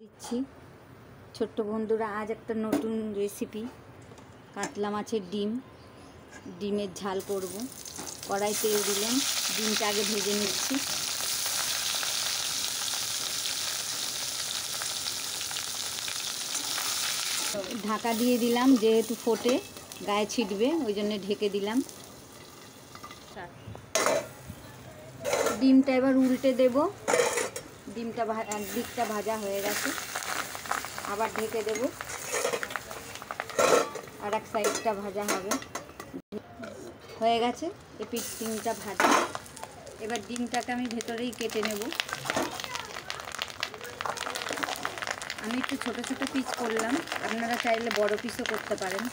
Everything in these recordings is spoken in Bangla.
দিচ্ছি ছোট্ট বন্ধুরা, আজ একটা নতুন রেসিপি কাতলা মাছের ডিমের ঝাল করব। কড়াই তেল দিলাম, ডিমটা আগে ভেজে নিচ্ছি। ঢাকা দিয়ে দিলাম, যেহেতু ফোটে গায়ে ছিটবে ওই জন্য ঢেকে দিলাম। ডিমটা এবার উল্টে দেব। ডিমটা একদিকটা ভাজা হয়ে গেছে, আবার ঢেকে দেব, আর এক সাইডটা ভাজা হবে। হয়ে গেছে এপিঠ ডিমটা ভাজা। এবার ডিমটাকে আমি ভেতরেই কেটে নেব। আমি একটু ছোট ছোট পিস করলাম, আপনারা চাইলে বড় পিসও করতে পারেন।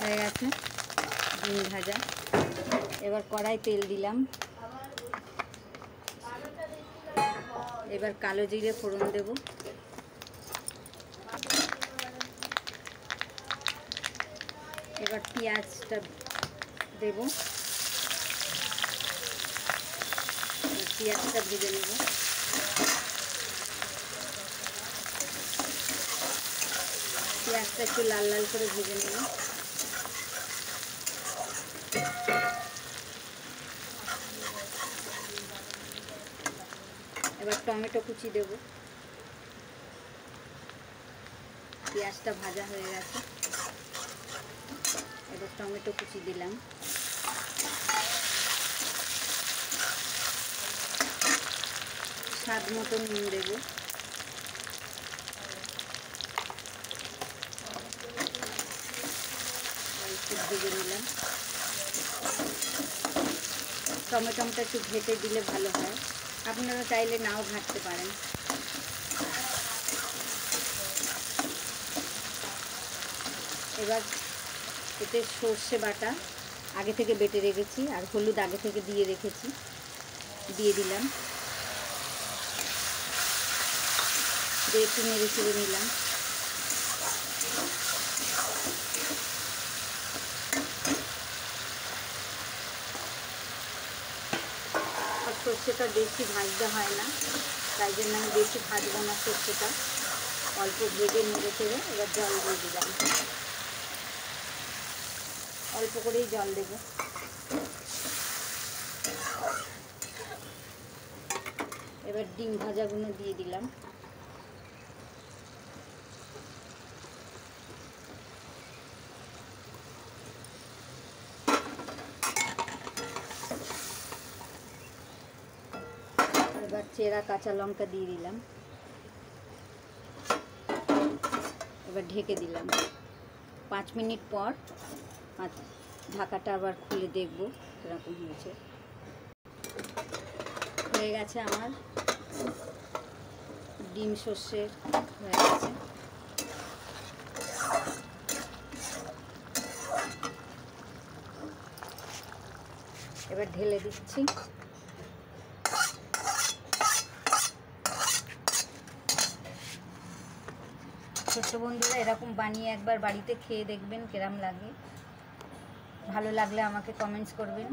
হয়ে গেছে ডিম ভাজা। এবার কড়াই তেল দিলাম, এবার কালো জিরে ফোড়ন দেব। এবার পেঁয়াজটা দেব, পেঁয়াজটা ভেজে নেব। পেঁয়াজটা একটু লাল লাল করে ভেজে নেব। এবার টমেটো কুচি দেব। পেঁয়াজটা ভাজা হয়ে গেছে, এবার টমেটো কুচি দিলাম। স্বাদ মতো নুন দেব। একটু ভেজে নিলাম। টমেটোটা একটু ঘেটে দিলে ভালো হয়, আপনারা চাইলে নাও ঘাঁটতে পারেন। এবার এতে সর্ষে বাটা আগে থেকে বেটে রেখেছি, আর হলুদ আগে থেকে দিয়ে রেখেছি, দিয়ে দিলাম। দিয়ে একটু নেড়ে চেড়ে নিলাম। আর সর্ষেটা বেশি ভাজতে হয় না, তাই জন্য আমি বেশি ভাজবো না সর্ষেটা। অল্প ভেজে নেড়ে চেড়ে এবার জল দিয়ে দিলাম। অল্প করেই জল দেব। এবার ডিম ভাজাগুলো দিয়ে দিলাম। এবার চেরা কাঁচা লঙ্কা দিয়ে দিলাম। এবার ঢেকে দিলাম। 5 মিনিট পর ঢাকাটা আবার খুলে দেখব এরকম হয়েছে। হয়ে গেছে আমার ডিম সর্ষে হয়ে গেছে। এবার ঢেলে দিচ্ছি। ছোট্ট বন্ধুরা, এরকম বানিয়ে একবার বাড়িতে খেয়ে দেখবেন কেরম লাগে। ভালো লাগলে আমাকে কমেন্টস করবেন।